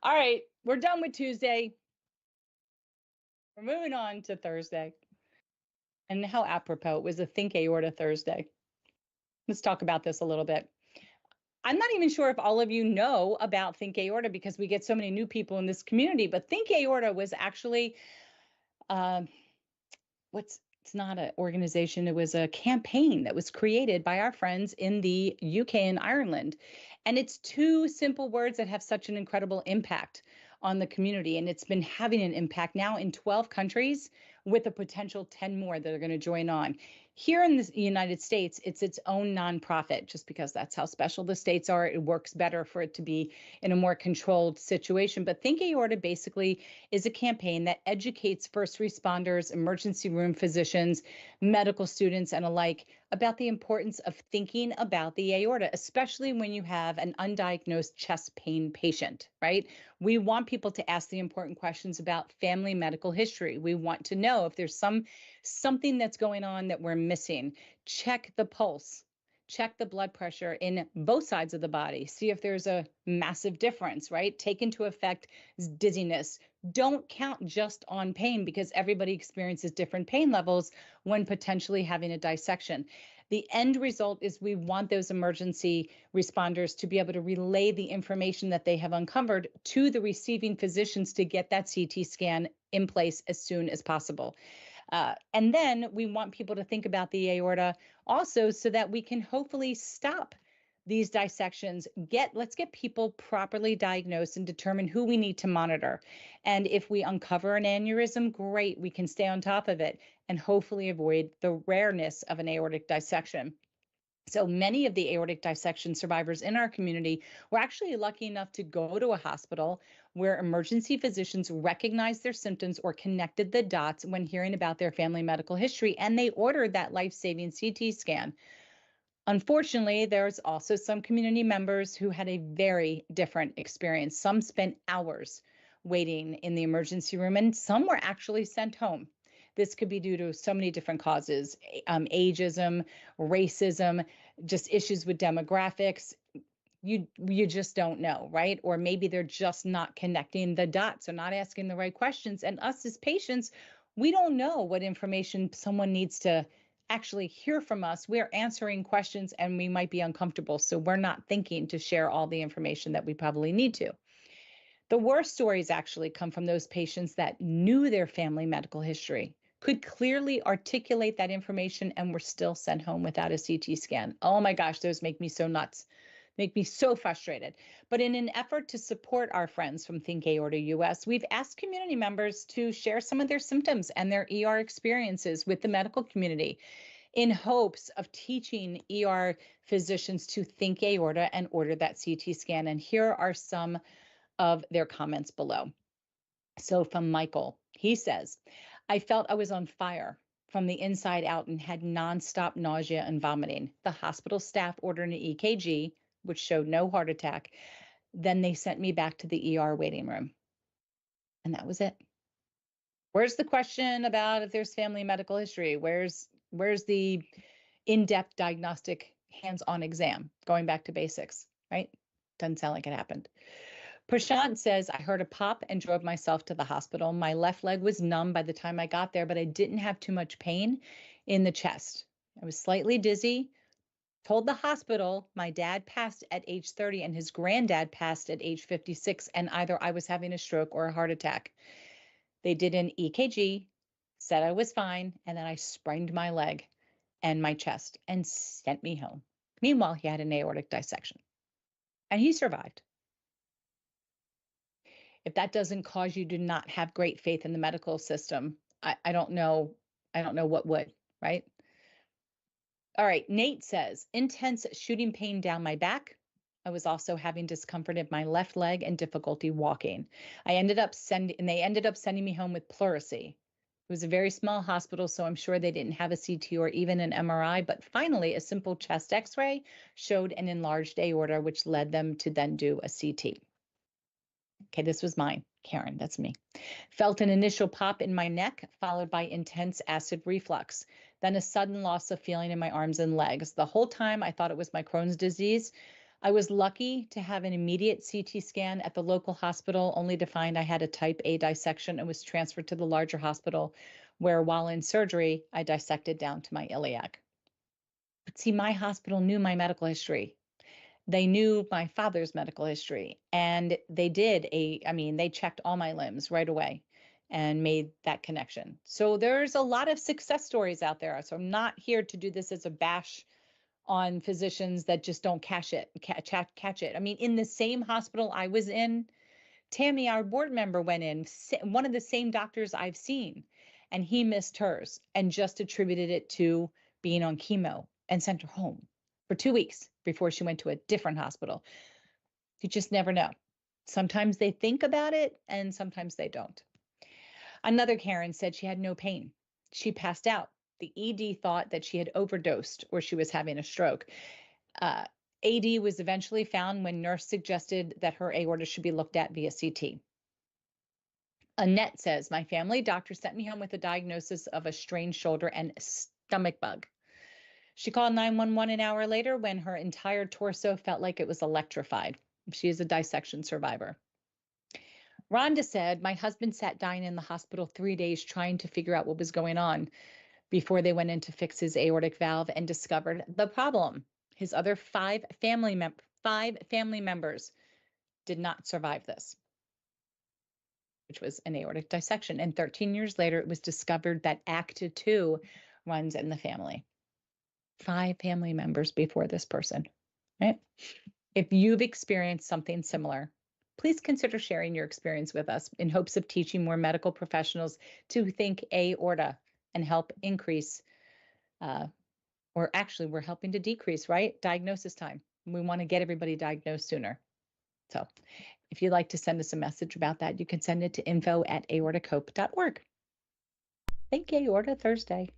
All right, we're done with Tuesday. We're moving on to Thursday. And how apropos, it was a Think Aorta Thursday. Let's talk about this a little bit. I'm not even sure if all of you know about Think Aorta because we get so many new people in this community, but Think Aorta was actually um, it's not an organization, it was a campaign that was created by our friends in the UK and Ireland. And it's two simple words that have such an incredible impact on the community. And it's been having an impact now in 12 countries with a potential 10 more that are going to join on. Here in the United States, it's its own nonprofit, just because that's how special the states are. It works better for it to be in a more controlled situation. But Think Aorta basically is a campaign that educates first responders, emergency room physicians, medical students, and alike about the importance of thinking about the aorta, especially when you have an undiagnosed chest pain patient, right? We want people to ask the important questions about family medical history. We want to know if there's something that's going on that we're missing. Check the pulse. Check the blood pressure in both sides of the body. See if there's a massive difference, right? Take into effect dizziness. Don't count just on pain because everybody experiences different pain levels when potentially having a dissection. The end result is we want those emergency responders to be able to relay the information that they have uncovered to the receiving physicians to get that CT scan in place as soon as possible. And then we want people to think about the aorta also so that we can hopefully stop these dissections. Let's get people properly diagnosed and determine who we need to monitor. And if we uncover an aneurysm, great, we can stay on top of it and hopefully avoid the rareness of an aortic dissection. So many of the aortic dissection survivors in our community were actually lucky enough to go to a hospital where emergency physicians recognized their symptoms or connected the dots when hearing about their family medical history, and they ordered that life-saving CT scan. Unfortunately, there's also some community members who had a very different experience. Some spent hours waiting in the emergency room, and some were actually sent home. This could be due to so many different causes, ageism, racism, just issues with demographics. You just don't know, right? Or maybe they're just not connecting the dots or not asking the right questions. And us as patients, we don't know what information someone needs to actually hear from us. We're answering questions and we might be uncomfortable. So we're not thinking to share all the information that we probably need to. The worst stories actually come from those patients that knew their family medical history, could clearly articulate that information, and were still sent home without a CT scan. Oh my gosh, those make me so nuts, make me so frustrated. But in an effort to support our friends from Think Aorta US, we've asked community members to share some of their symptoms and their ER experiences with the medical community in hopes of teaching ER physicians to think aorta and order that CT scan. And here are some of their comments below. So from Michael, he says, I felt I was on fire from the inside out and had nonstop nausea and vomiting. The hospital staff ordered an EKG, which showed no heart attack. Then they sent me back to the ER waiting room. And that was it. Where's the question about if there's family medical history? Where's the in-depth diagnostic hands-on exam? Going back to basics, right? Doesn't sound like it happened. Prashant says, I heard a pop and drove myself to the hospital. My left leg was numb by the time I got there, but I didn't have too much pain in the chest. I was slightly dizzy. Told the hospital my dad passed at age 30 and his granddad passed at age 56, and either I was having a stroke or a heart attack. They did an EKG, said I was fine, and then I sprained my leg and my chest and sent me home. Meanwhile, he had an aortic dissection, and he survived. If that doesn't cause you to not have great faith in the medical system, I don't know what would, right? All right, Nate says, intense shooting pain down my back. I was also having discomfort in my left leg and difficulty walking. They ended up sending me home with pleurisy. It was a very small hospital, so I'm sure they didn't have a CT or even an MRI, but finally a simple chest x-ray showed an enlarged aorta, which led them to then do a CT. Okay, this was mine. Karen, that's me. Felt an initial pop in my neck, followed by intense acid reflux, then a sudden loss of feeling in my arms and legs. The whole time I thought it was my Crohn's disease. I was lucky to have an immediate CT scan at the local hospital, only to find I had a type A dissection and was transferred to the larger hospital, where while in surgery, I dissected down to my iliac. But see, my hospital knew my medical history. They knew my father's medical history, and they checked all my limbs right away and made that connection. So there's a lot of success stories out there. So I'm not here to do this as a bash on physicians that just don't catch it. I mean, in the same hospital I was in, Tammy, our board member, went in, one of the same doctors I've seen, and he missed hers and just attributed it to being on chemo and sent her home for 2 weeks before she went to a different hospital. You just never know. Sometimes they think about it and sometimes they don't. Another Karen said she had no pain. She passed out. The ED thought that she had overdosed or she was having a stroke. AD was eventually found when nurse suggested that her aorta should be looked at via CT. Annette says, my family doctor sent me home with a diagnosis of a strained shoulder and stomach bug. She called 911 an hour later when her entire torso felt like it was electrified. She is a dissection survivor. Rhonda said, my husband sat dying in the hospital 3 days trying to figure out what was going on before they went in to fix his aortic valve and discovered the problem. His other five family members did not survive this, which was an aortic dissection. And 13 years later, it was discovered that AHTV runs in the family. 5 family members before this person, right? If you've experienced something similar, please consider sharing your experience with us in hopes of teaching more medical professionals to think aorta and help increase, or actually we're helping to decrease, right? Diagnosis time. We want to get everybody diagnosed sooner. So if you'd like to send us a message about that, you can send it to info@aortacope.org. Thank you, Aorta Thursday.